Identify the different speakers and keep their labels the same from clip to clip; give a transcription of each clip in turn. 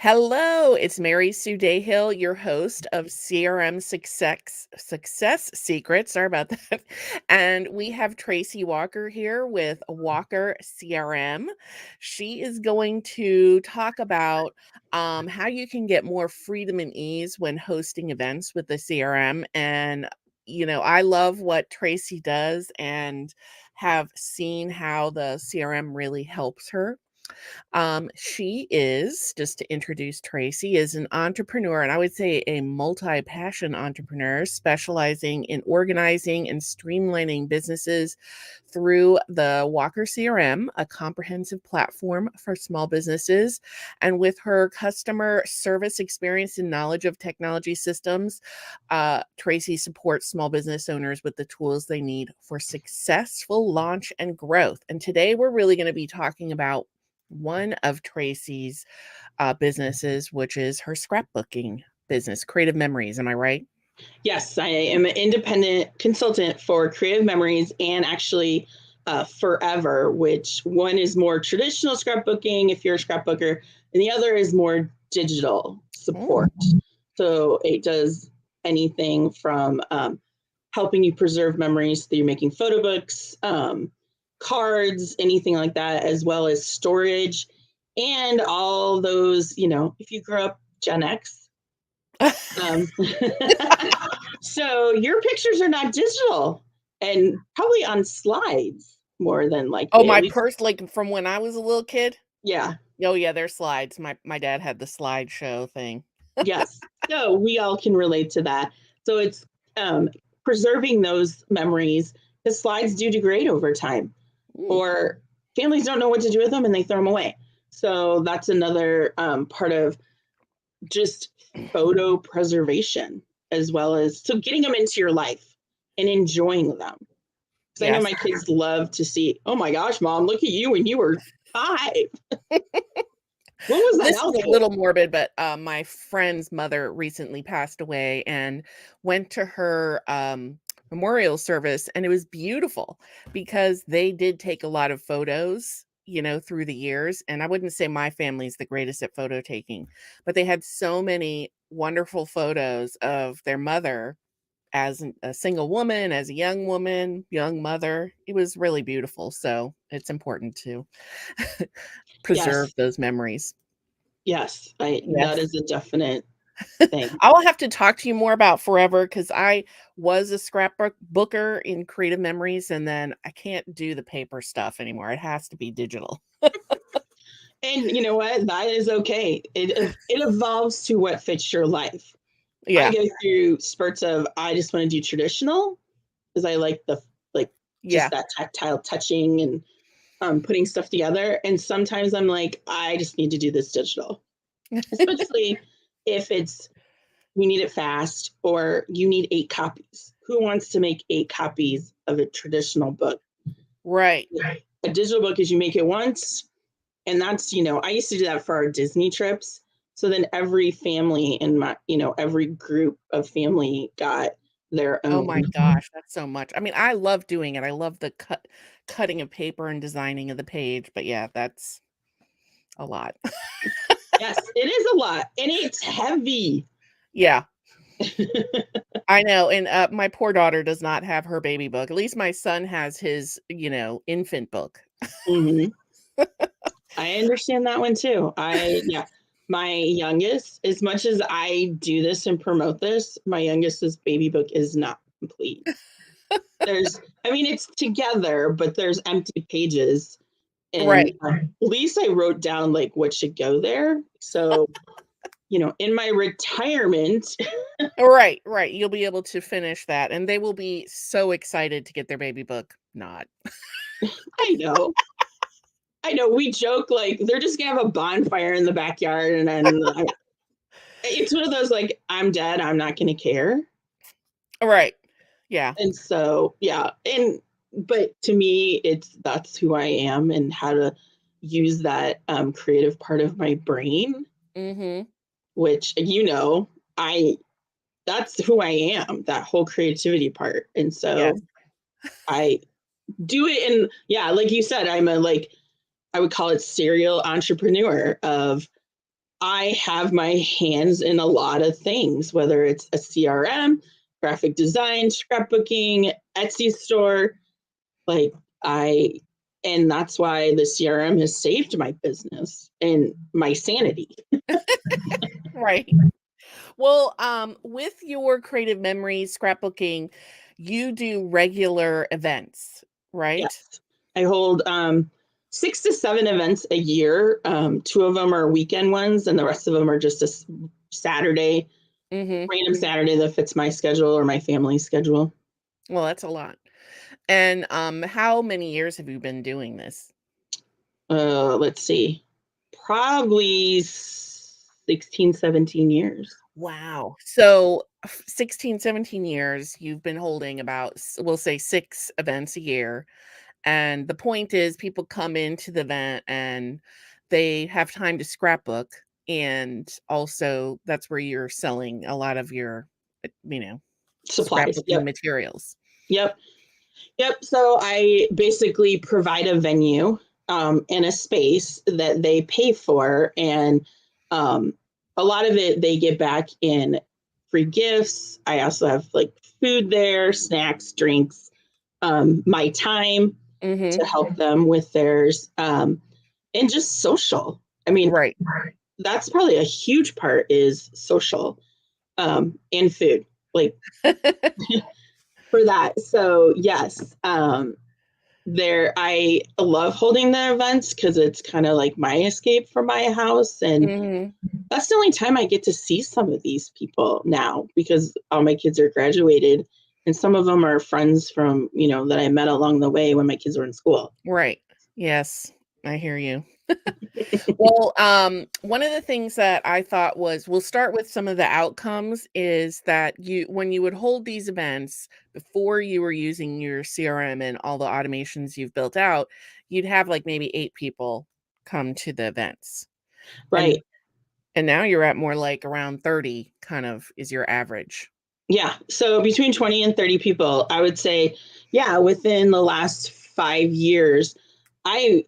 Speaker 1: Hello, it's Mary Sue DAHILL, your host of CRM Success Secrets. Sorry about that. And we have Tracy Walker here with WalkHer CRM. She is going to talk about how you can get more freedom and ease when hosting events with the CRM. And I love what Tracy does and have seen how the CRM really helps her. She is, just to introduce Tracy, is an entrepreneur, and I would say a multi-passion entrepreneur specializing in organizing and streamlining businesses through the Walker CRM, a comprehensive platform for small businesses. And with her customer service experience and knowledge of technology systems, Tracy supports small business owners with the tools they need for successful launch and growth. And today we're really going to be talking about one of Tracy's businesses, which is her scrapbooking business, Creative Memories. Am I right?
Speaker 2: Yes, I am an independent consultant for Creative Memories and actually Forever, which one is more traditional scrapbooking if you're a scrapbooker, and the other is more digital support. So it does anything from helping you preserve memories through making photo books, cards, anything like that, as well as storage and all those, if you grew up Gen X. So your pictures are not digital and probably on slides more than
Speaker 1: Oh,
Speaker 2: likely.
Speaker 1: my purse, like from when I was a little kid?
Speaker 2: Yeah.
Speaker 1: Oh, yeah, they're slides. My dad had the slideshow thing.
Speaker 2: Yes. So we all can relate to that. So it's preserving those memories because slides do degrade over time, or families don't know what to do with them and they throw them away. So that's another part of just photo preservation, as well as so getting them into your life and enjoying them. Because I know my kids love to see, oh my gosh, Mom, look at you when you were 5. What was that?
Speaker 1: This is a little morbid, but my friend's mother recently passed away and went to her memorial service, and it was beautiful because they did take a lot of photos, through the years. And I wouldn't say my family's the greatest at photo taking, but they had so many wonderful photos of their mother as a single woman, as a young woman, young mother. It was really beautiful. So it's important to preserve those memories.
Speaker 2: Yes, that is a definite thing.
Speaker 1: I will have to talk to you more about Forever because I was a scrapbooker in Creative Memories, and then I can't do the paper stuff anymore. It has to be digital.
Speaker 2: And you know what? That is okay. It evolves to what fits your life.
Speaker 1: Yeah.
Speaker 2: I go through spurts of I just want to do traditional because I like just that tactile touching and putting stuff together. And sometimes I'm like, I just need to do this digital, especially if you need it fast or you need 8 copies. Who wants to make 8 copies of a traditional book?
Speaker 1: Right.
Speaker 2: A digital book is you make it once. And that's, I used to do that for our Disney trips. So then every family in my, every group of family got their own.
Speaker 1: Oh my gosh, that's so much. I mean, I love doing it. I love the cutting of paper and designing of the page, but yeah, that's a lot.
Speaker 2: Yes, it is a lot, and it's heavy.
Speaker 1: Yeah. I know, and my poor daughter does not have her baby book. At least my son has his, infant book.
Speaker 2: Mm-hmm. I understand that one too. My youngest, as much as I do this and promote this, my youngest's baby book is not complete. It's together, but there's empty pages. And
Speaker 1: right.
Speaker 2: At least I wrote down what should go there. So, in my retirement.
Speaker 1: Right. You'll be able to finish that. And they will be so excited to get their baby book. Not.
Speaker 2: I know. We joke they're just gonna have a bonfire in the backyard, and then it's one of those I'm dead, I'm not gonna care.
Speaker 1: Right. Yeah.
Speaker 2: And so but to me, that's who I am and how to use that creative part of my brain, which that's who I am, that whole creativity part. And so I do it, and like you said, I'm I would call it serial entrepreneur of I have my hands in a lot of things, whether it's a CRM, graphic design, scrapbooking, Etsy store. Like and that's why the CRM has saved my business and my sanity.
Speaker 1: Right. Well, with your creative memories, scrapbooking, you do regular events, right?
Speaker 2: Yes. I hold 6 to 7 events a year. 2 of them are weekend ones, and the rest of them are just a Saturday,
Speaker 1: Mm-hmm.
Speaker 2: random Saturday that fits my schedule or my family's schedule.
Speaker 1: Well, that's a lot. And how many years have you been doing this?
Speaker 2: Let's see, probably 16, 17 years.
Speaker 1: Wow. So 16, 17 years, you've been holding about, we'll say 6 events a year. And the point is, people come into the event and they have time to scrapbook. And also, that's where you're selling a lot of your, you know,
Speaker 2: Supplies.
Speaker 1: scrapbooking
Speaker 2: Yep.
Speaker 1: materials.
Speaker 2: Yep. Yep. So I basically provide a venue and a space that they pay for. And um, a lot of it they get back in free gifts. I also have like food there, snacks, drinks, my time
Speaker 1: Mm-hmm.
Speaker 2: to help them with theirs, and just social. I mean,
Speaker 1: Right.
Speaker 2: that's probably a huge part is social and food. Like for that. So yes, I love holding the events because it's kind of like my escape from my house, and
Speaker 1: Mhm.
Speaker 2: that's the only time I get to see some of these people now because all my kids are graduated, and some of them are friends from that I met along the way when my kids were in school.
Speaker 1: Right. Yes, I hear you. Well, one of the things that I thought was, we'll start with some of the outcomes, is that when you would hold these events before you were using your CRM and all the automations you've built out, you'd have like maybe 8 people come to the events. And
Speaker 2: Right.
Speaker 1: and now you're at more like around 30 kind of is your average.
Speaker 2: Yeah. So between 20 and 30 people, I would say, yeah, within the last 5 years,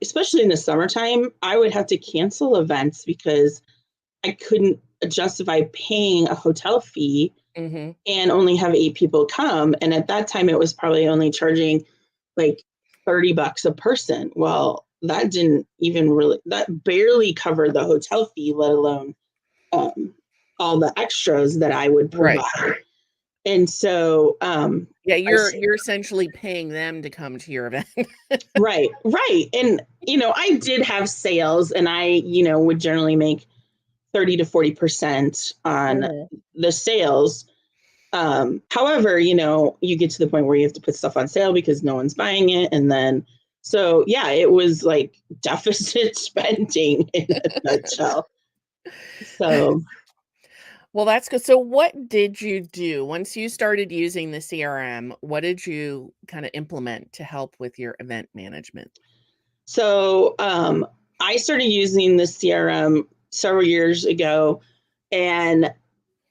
Speaker 2: especially in the summertime, I would have to cancel events because I couldn't justify paying a hotel fee
Speaker 1: Mhm.
Speaker 2: and only have 8 people come. And at that time, it was probably only charging like $30 a person. Well, that barely covered the hotel fee, let alone um, all the extras that I would
Speaker 1: Right.
Speaker 2: provide. And so,
Speaker 1: Yeah, you're essentially paying them to come to your event.
Speaker 2: right, right. And, I did have sales and I, would generally make 30 to 40% on
Speaker 1: Mhm.
Speaker 2: the sales. However, you get to the point where you have to put stuff on sale because no one's buying it. And then, so yeah, it was like deficit spending in a nutshell. So,
Speaker 1: Well, that's good. So what did you do once you started using the CRM? What did you kind of implement to help with your event management?
Speaker 2: so I started using the CRM several years ago, and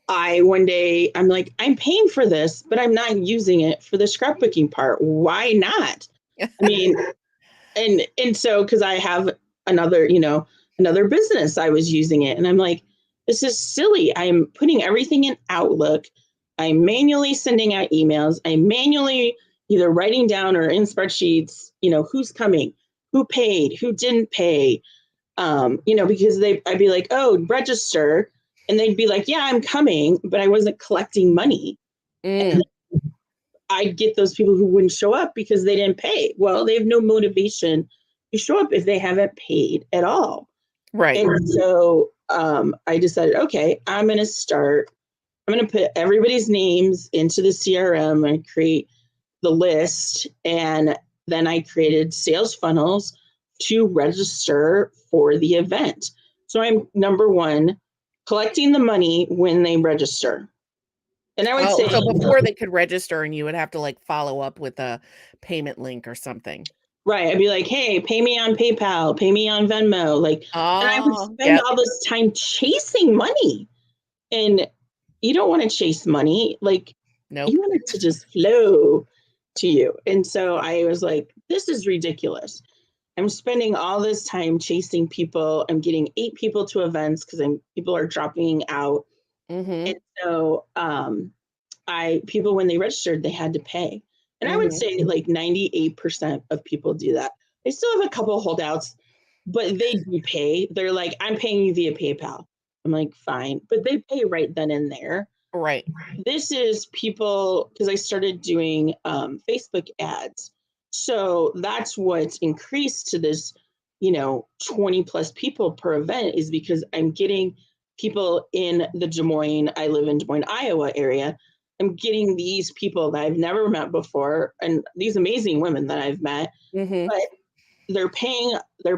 Speaker 2: one day I'm like, I'm paying for this, but I'm not using it for the scrapbooking part. Why not? I mean, and so because I have another, another business, I was using it, and I'm like, this is silly. I'm putting everything in Outlook. I'm manually sending out emails. I'm manually either writing down or in spreadsheets, who's coming, who paid, who didn't pay, because I'd be like, oh, register. And they'd be like, yeah, I'm coming, but I wasn't collecting money. And
Speaker 1: Mm,
Speaker 2: I'd get those people who wouldn't show up because they didn't pay. Well, they have no motivation to show up if they haven't paid at all.
Speaker 1: right.
Speaker 2: And so I decided, okay, I'm going to put everybody's names into the CRM and create the list. And then I created sales funnels to register for the event. So I'm number one, collecting the money when they register. And I would
Speaker 1: Oh,
Speaker 2: say,
Speaker 1: so before they could register and you would have to like follow up with a payment link or something.
Speaker 2: right, I'd be like, hey, pay me on PayPal, pay me on Venmo. Like, and I would
Speaker 1: Oh,
Speaker 2: spend
Speaker 1: yep.
Speaker 2: all this time chasing money. And you don't want to chase money. Like, you
Speaker 1: Nope.
Speaker 2: want it to just flow to you. And so I was like, this is ridiculous. I'm spending all this time chasing people. I'm getting 8 people to events because people are dropping out.
Speaker 1: Mm-hmm.
Speaker 2: And so people, when they registered, they had to pay. And I would
Speaker 1: Mm-hmm.
Speaker 2: say like 98% of people do that. I still have a couple holdouts, but they do pay. They're like, I'm paying you via PayPal. I'm like, fine. But they pay right then and there.
Speaker 1: Right.
Speaker 2: This is people, because I started doing Facebook ads. So that's what's increased to this, 20 plus people per event, is because I'm getting people in the I live in Des Moines, Iowa area. I'm getting these people that I've never met before, and these amazing women that I've met,
Speaker 1: Mm-hmm.
Speaker 2: but they're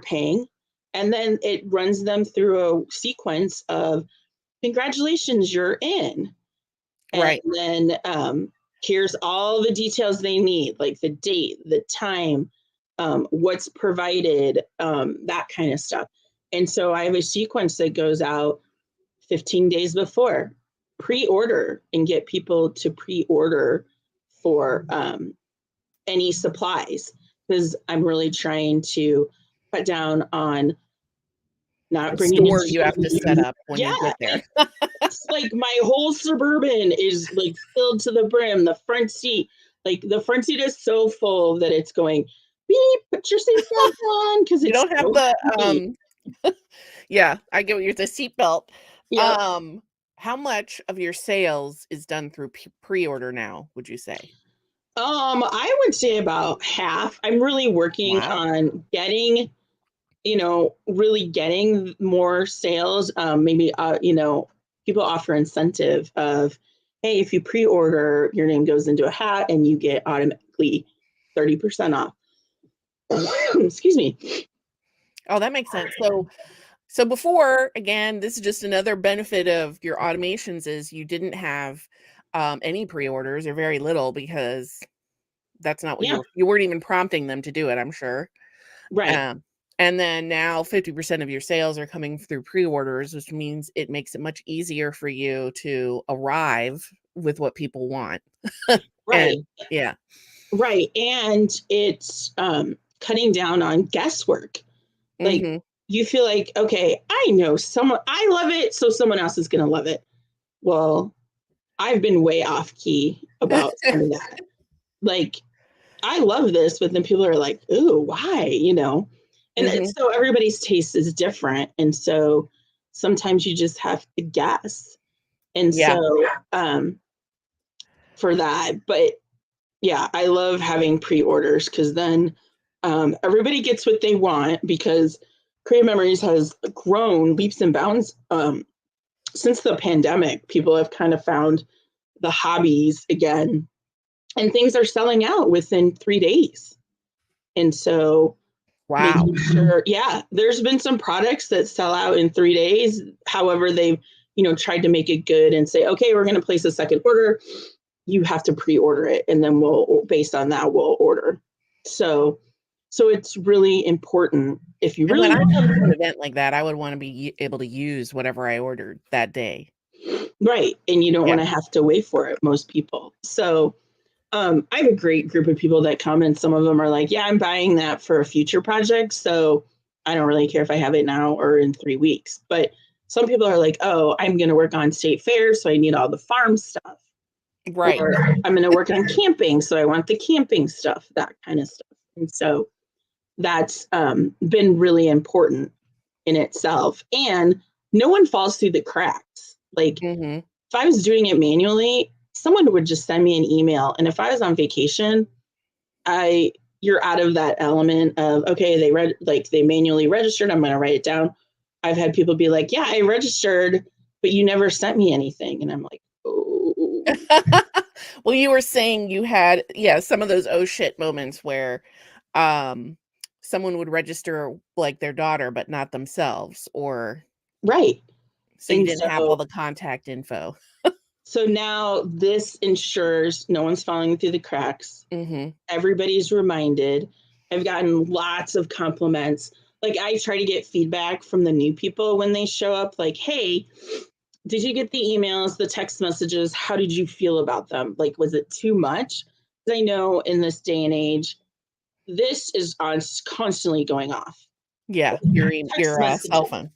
Speaker 2: paying. And then it runs them through a sequence of, congratulations, you're in. And
Speaker 1: Right.
Speaker 2: then here's all the details they need, like the date, the time, what's provided, that kind of stuff. And so I have a sequence that goes out 15 days before, pre-order, and get people to pre-order for any supplies, because I'm really trying to cut down on not
Speaker 1: The
Speaker 2: bringing in
Speaker 1: store you have to set up when
Speaker 2: yeah,
Speaker 1: you get there.
Speaker 2: it's like my whole Suburban is like filled to the brim. The front seat is so full that it's going, beep, put your seatbelt on, because
Speaker 1: You
Speaker 2: it's
Speaker 1: don't have
Speaker 2: so heavy.
Speaker 1: yeah, I get what you're the seatbelt.
Speaker 2: Yep.
Speaker 1: How much of your sales is done through pre-order now, would you say?
Speaker 2: I would say about half. I'm really working
Speaker 1: Wow.
Speaker 2: on really getting more sales. Maybe, people offer incentive of, hey, if you pre-order, your name goes into a hat and you get automatically 30% off. Excuse me.
Speaker 1: Oh, that makes sense. So before, again, this is just another benefit of your automations is you didn't have any pre-orders or very little, because that's not what
Speaker 2: Yeah,
Speaker 1: you weren't even prompting them to do it, I'm sure.
Speaker 2: right.
Speaker 1: Um, and then now 50% of your sales are coming through pre-orders, which means it makes it much easier for you to arrive with what people want.
Speaker 2: Right.
Speaker 1: And yeah.
Speaker 2: Right. And it's cutting down on guesswork. Like,
Speaker 1: Mhm.
Speaker 2: you feel like, okay, I know someone, I love it, so someone else is going to love it. Well, I've been way off key about some of that. Like, I love this, but then people are like, ooh, why? And
Speaker 1: Mhm.
Speaker 2: so everybody's taste is different. And so sometimes you just have to guess. And
Speaker 1: Yeah.
Speaker 2: so for that, but yeah, I love having pre-orders, because then everybody gets what they want, because Creative Memories has grown leaps and bounds since the pandemic. People have kind of found the hobbies again, and things are selling out within 3 days. And so
Speaker 1: Wow.
Speaker 2: making sure, yeah, there's been some products that sell out in 3 days. However, they've, tried to make it good and say, okay, we're going to place a second order. You have to pre-order it, and then based on that, we'll order. So, it's really important if you
Speaker 1: And when
Speaker 2: really
Speaker 1: I
Speaker 2: want.
Speaker 1: come to an event like that, I would wanna be able to use whatever I ordered that day.
Speaker 2: Right, and you don't
Speaker 1: Yeah.
Speaker 2: want to have to wait for it, most people. So, I have a great group of people that come, and some of them are like, yeah, I'm buying that for a future project, so I don't really care if I have it now or in 3 weeks. But some people are like, oh, I'm going to work on state fairs, so I need all the farm stuff.
Speaker 1: Right.
Speaker 2: Or I'm going to work on camping, so I want the camping stuff, that kind of stuff. And so that's been really important in itself. And no one falls through the cracks. Like,
Speaker 1: Mhm.
Speaker 2: if I was doing it manually, someone would just send me an email. And if I was on vacation, you're out of that element of, okay, they manually registered, I'm going to write it down. I've had people be like, yeah, I registered, but you never sent me anything. And I'm like, oh,
Speaker 1: Well, you were saying you had, yeah, some of those "oh, shit" moments where, um, someone would register, like, their daughter, but not themselves, or
Speaker 2: right.
Speaker 1: so you
Speaker 2: And
Speaker 1: didn't have all
Speaker 2: so
Speaker 1: the contact info.
Speaker 2: now this ensures no one's falling through the cracks.
Speaker 1: Mhm.
Speaker 2: Everybody's reminded. I've gotten lots of compliments. Like, I try to get feedback from the new people when they show up, like, hey, did you get the emails, the text messages? How did you feel about them? Like, was it too much? Because I know in this day and age, this is on constantly going off.
Speaker 1: Yeah,
Speaker 2: Text
Speaker 1: your cell
Speaker 2: messages.
Speaker 1: phone.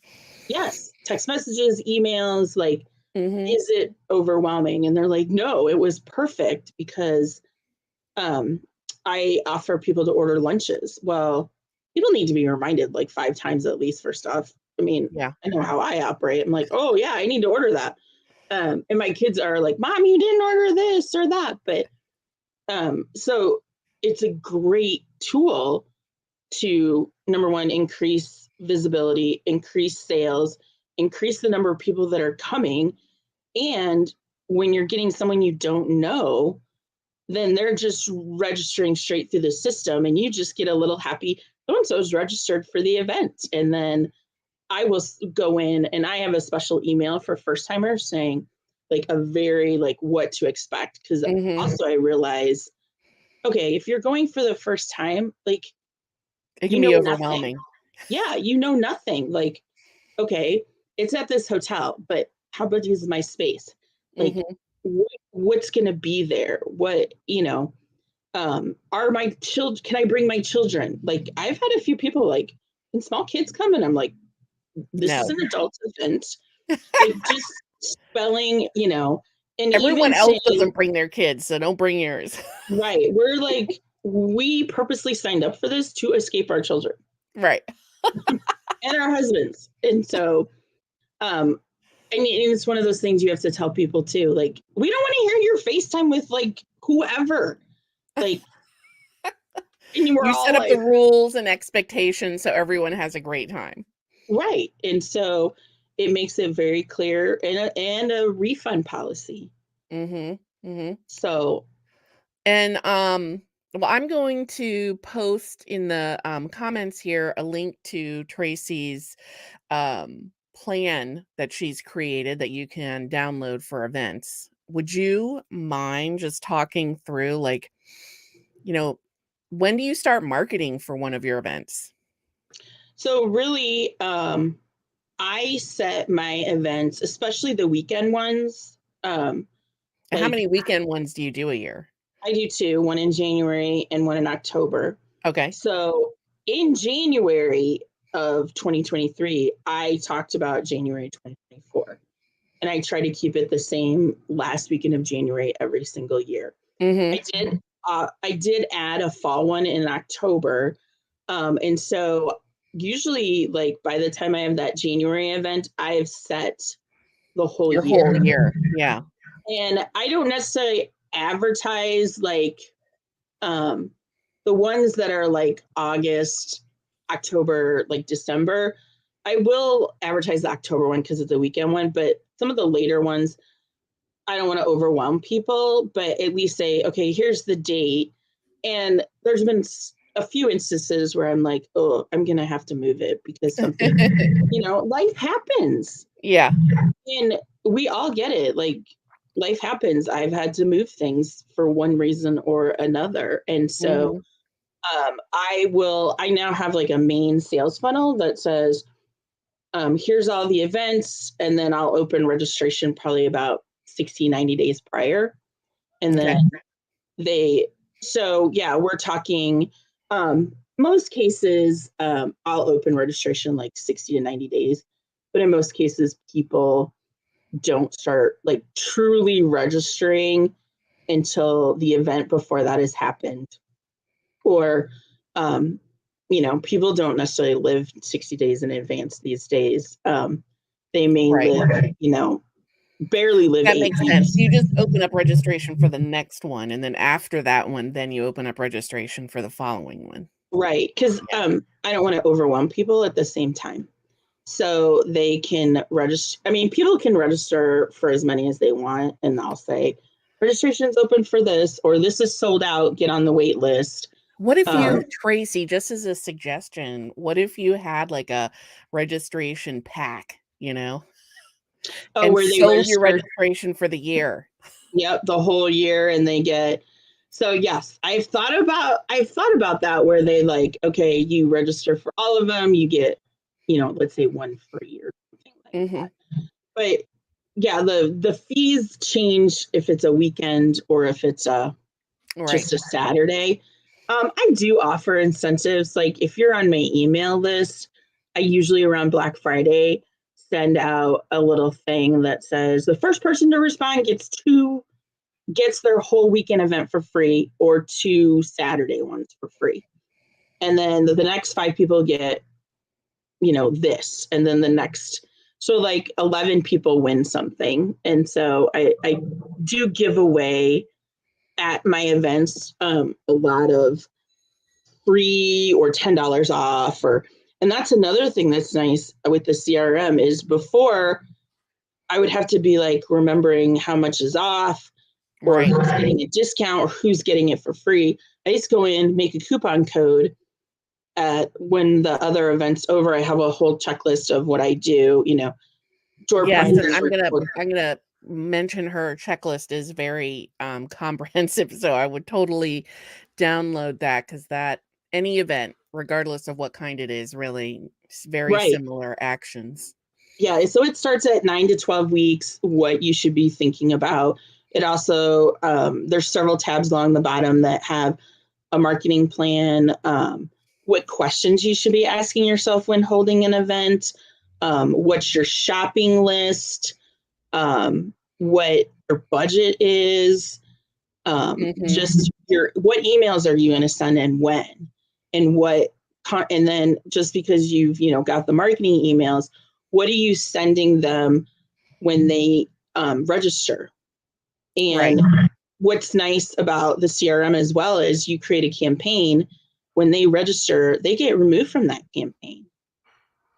Speaker 2: Yes. Text messages, emails, like,
Speaker 1: Mhm.
Speaker 2: is it overwhelming? And they're like, no, it was perfect because I offer people to order lunches. Well, people need to be reminded like 5 times at least for stuff. I mean,
Speaker 1: Yeah.
Speaker 2: I know how I operate. I'm like, oh yeah, I need to order that. And my kids are like, Mom, you didn't order this or that. But so it's a great tool to, number one, increase visibility, increase sales, increase the number of people that are coming. And when you're getting someone you don't know, then they're just registering straight through the system and you just get a little happy, so-and-so's registered for the event. And then I will go in and I have a special email for first timers saying like a very like what to expect. Because also I realize, okay, if you're going for the first time, like
Speaker 1: It
Speaker 2: you
Speaker 1: can
Speaker 2: know
Speaker 1: be
Speaker 2: nothing.
Speaker 1: overwhelming.
Speaker 2: Yeah, you know nothing. Like, okay, it's at this hotel, but how big is my space? Like,
Speaker 1: Mhm.
Speaker 2: what's going to be there? What, are my children, can I bring my children? Like, I've had a few people like, can small kids come? And I'm like, this is
Speaker 1: No.
Speaker 2: an adult event. Like, just spelling, and
Speaker 1: Everyone
Speaker 2: even
Speaker 1: else
Speaker 2: saying,
Speaker 1: doesn't bring their kids, so don't bring yours.
Speaker 2: right, we're like, we purposely signed up for this to escape our children
Speaker 1: Right.
Speaker 2: and our husbands. And so, I mean, it's one of those things you have to tell people too. Like, we don't want to hear your FaceTime with like whoever. Like, and you were
Speaker 1: You set
Speaker 2: all
Speaker 1: up the
Speaker 2: like,
Speaker 1: rules and expectations so everyone has a great time.
Speaker 2: right. And so it makes it very clear, and a refund policy.
Speaker 1: Mhm. Mhm.
Speaker 2: So,
Speaker 1: And well, I'm going to post in the comments here a link to Tracy's plan that she's created that you can download for events. Would you mind just talking through like, you know, when do you start marketing for one of your events?
Speaker 2: so really, I set my events, especially the weekend ones.
Speaker 1: And how
Speaker 2: Like
Speaker 1: many weekend ones do you do a year?
Speaker 2: I do two, one in January and one in October.
Speaker 1: Okay.
Speaker 2: So in January of 2023, I talked about January 2024. And I try to keep it the same last weekend of January every single year.
Speaker 1: Mhm.
Speaker 2: I did add a fall one in October. And so usually like by the time I have that January event, I've set the whole
Speaker 1: Your whole
Speaker 2: year.
Speaker 1: year. Yeah.
Speaker 2: And I don't necessarily advertise like um the ones that are like August, October, like December. I will advertise the October one because it's a weekend one, but some of the later ones, I don't want to overwhelm people, but at least say, okay, here's the date. And there's been a few instances where I'm like, oh, I'm going to have to move it because something, life happens.
Speaker 1: Yeah.
Speaker 2: And we all get it. Like, life happens. I've had to move things for one reason or another. And so
Speaker 1: Mhm.
Speaker 2: I now have like a main sales funnel that says, here's all the events, and then I'll open registration probably about 60, 90 days prior. And
Speaker 1: Okay.
Speaker 2: then so yeah, we're talking, most cases, I'll open registration like 60 to 90 days. But in most cases, people don't start like truly registering until the event before that has happened. Or, um, people don't necessarily live 60 days in advance these days. They may
Speaker 1: Right.
Speaker 2: live, barely live
Speaker 1: That
Speaker 2: eight
Speaker 1: makes sense.
Speaker 2: weeks.
Speaker 1: You just open up registration for the next one, and then after that one, then you open up registration for the following one.
Speaker 2: Right. Because
Speaker 1: Yeah.
Speaker 2: I don't want to overwhelm people at the same time. So they can register. I mean, people can register for as many as they want. And I'll say, registration's open for this, or this is sold out, get on the wait list.
Speaker 1: What if
Speaker 2: Um,
Speaker 1: you, Tracy, just as a suggestion, what if you had like a registration pack,
Speaker 2: oh,
Speaker 1: and
Speaker 2: where they
Speaker 1: sold your
Speaker 2: register,
Speaker 1: registration for the year?
Speaker 2: yep, the whole year, and they get. So yes, I've thought about that, where they like, okay, you register for all of them, you get, let's say one free or something like
Speaker 1: Mhm.
Speaker 2: that. But yeah, the fees change if it's a weekend or if it's
Speaker 1: Right.
Speaker 2: just a Saturday. I do offer incentives. Like if you're on my email list, I usually around Black Friday send out a little thing that says the first person to respond gets their whole weekend event for free or 2 Saturday ones for free. And then the next 5 people get, this. And then the next, so like 11 people win something. And so I do give away at my events a lot of free or $10 off, and that's another thing that's nice with the CRM is before I would have to be like remembering how much is off or
Speaker 1: Right.
Speaker 2: who's getting a discount or who's getting it for free. I just go in, make a coupon code. When the other event's over, I have a whole checklist of what I do, door
Speaker 1: Yes, and
Speaker 2: prizes.
Speaker 1: I'm gonna mention her checklist is very comprehensive, so I would totally download that because that any event, regardless of what kind it is, really very
Speaker 2: Right.
Speaker 1: similar actions.
Speaker 2: Yeah, so it starts at 9 to 12 weeks, what you should be thinking about. It also, there's several tabs along the bottom that have a marketing plan, what questions you should be asking yourself when holding an event, what's your shopping list, what your budget is, just what emails are you going to send and when, and and then just because you've got the marketing emails, what are you sending them when they register? And what's nice about the CRM as well is you create a campaign. When they register, they get removed from that campaign.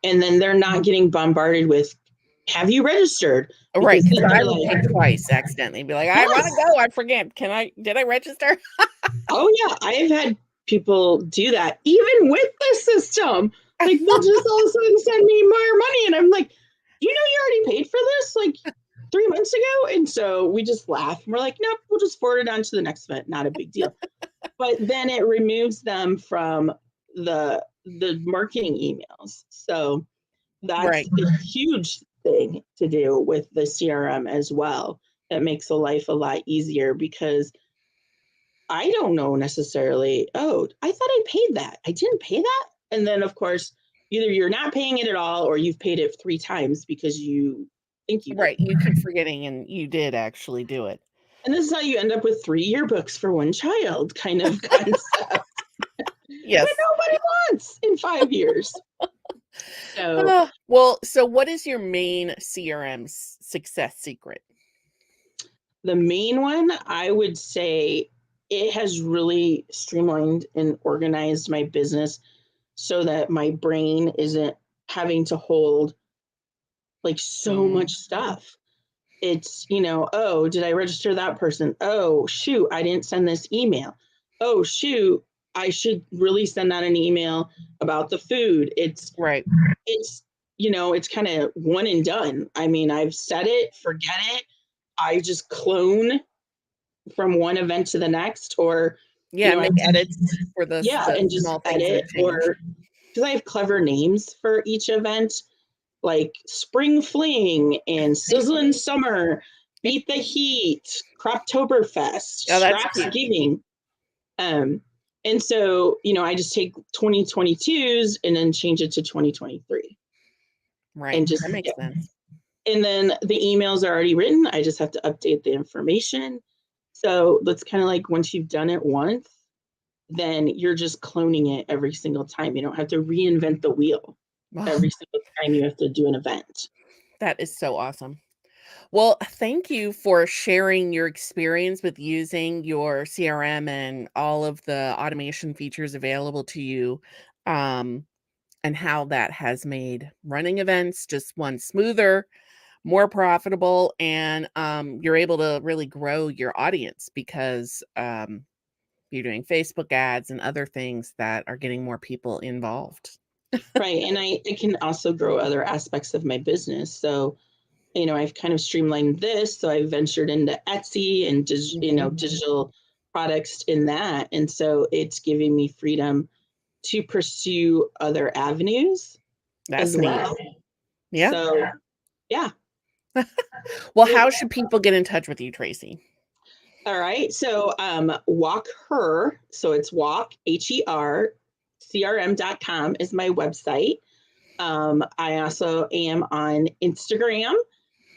Speaker 2: And then they're not getting bombarded with, have you registered?
Speaker 1: Right, because I
Speaker 2: they're
Speaker 1: would pay twice accidentally, be like, I want to
Speaker 2: Yes.
Speaker 1: go, I forget. Did I register?
Speaker 2: Oh yeah, I've had people do that even with the system. Like they'll just all of a sudden send me more money, and I'm like, you already paid for this like 3 months ago, and so we just laugh. And we're like, nope, we'll just forward it on to the next event. Not a big deal. But then it removes them from the marketing emails. So that's a huge thing to do with the CRM as well. That makes the life a lot easier because I don't know necessarily, oh, I thought I paid that. I didn't pay that. And then, of course, either you're not paying it at all or you've paid it 3 times because you think you did.
Speaker 1: Right, you keep forgetting and you did actually do it.
Speaker 2: And this is how you end up with 3 yearbooks for one child kind of concept.
Speaker 1: Yes.
Speaker 2: That nobody wants in 5 years. So,
Speaker 1: well, so what is your main CRM success secret?
Speaker 2: the main one, I would say it has really streamlined and organized my business so that my brain isn't having to hold like so much stuff. It's, oh, did I register that person? Oh, shoot, I didn't send this email. Oh, shoot, I should really send out an email about the food. It's it's kind of one and done. I mean, I've said it, forget it. I just clone from one event to the next, or
Speaker 1: make edits for the
Speaker 2: and just
Speaker 1: small things
Speaker 2: edit, or because I have clever names for each event, like Spring Fling and Sizzling Summer, Beat the Heat, Croptoberfest, Scrapsgiving. And so, I just take 2022s and then change it to 2023.
Speaker 1: Right.
Speaker 2: And just
Speaker 1: that makes sense.
Speaker 2: And then the emails are already written. I just have to update the information. So that's kind of like once you've done it once, then you're just cloning it every single time. You don't have to reinvent the wheel every single time you have to do an event.
Speaker 1: That is so awesome. Well, thank you for sharing your experience with using your CRM and all of the automation features available to you, and how that has made running events just one smoother, more profitable, and you're able to really grow your audience because you're doing Facebook ads and other things that are getting more people involved.
Speaker 2: Right. And it can also grow other aspects of my business. So, I've kind of streamlined this. So I ventured into Etsy and digital products in that. And so it's giving me freedom to pursue other avenues as well.
Speaker 1: Yeah.
Speaker 2: So, yeah.
Speaker 1: Well, how should people get in touch with you, Tracy?
Speaker 2: All right. So WalkHer, so it's Walk, HER, CRM.com is my website. I also am on Instagram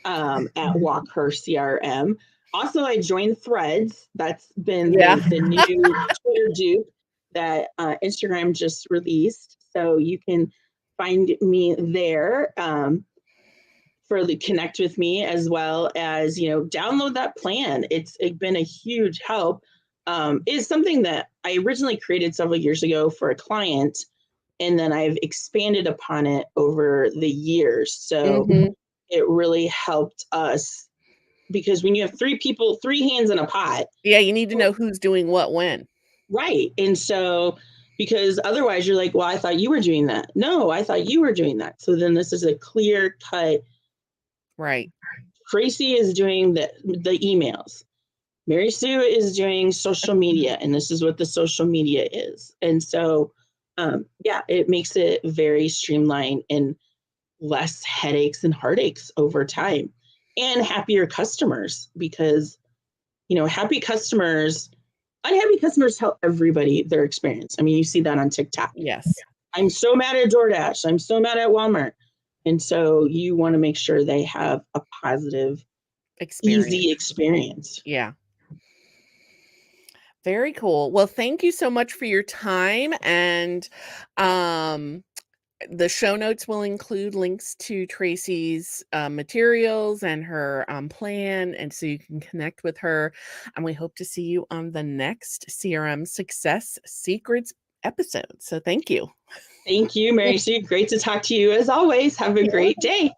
Speaker 2: at WalkHer CRM. Also, I joined Threads. That's been
Speaker 1: Yeah.
Speaker 2: the new Twitter dupe that Instagram just released. So you can find me there for the connect with me, as well as, you know, download that plan. It's been a huge help. It's something that I originally created several years ago for a client, and then I've expanded upon it over the years. So it really helped us, because when you have three people, three hands in a pot.
Speaker 1: Yeah, you need to know who's doing what when.
Speaker 2: Right. And so, because otherwise you're like, well, I thought you were doing that. No, I thought you were doing that. So then this is a clear cut.
Speaker 1: Right.
Speaker 2: Tracy is doing the emails. Mary Sue is doing social media, and this is what the social media is. And so, yeah, it makes it very streamlined and less headaches and heartaches over time, and happier customers, because, you know, unhappy customers tell everybody their experience. I mean, you see that on TikTok.
Speaker 1: Yes.
Speaker 2: I'm so mad at DoorDash. I'm so mad at Walmart. And so you want to make sure they have a positive, easy experience.
Speaker 1: Yeah. Very cool. Well, thank you so much for your time. And the show notes will include links to Tracy's materials and her plan, and so you can connect with her. And we hope to see you on the next CRM Success Secrets episode. So thank you.
Speaker 2: Thank you, Mary Sue. Great to talk to you as always. Have a great day.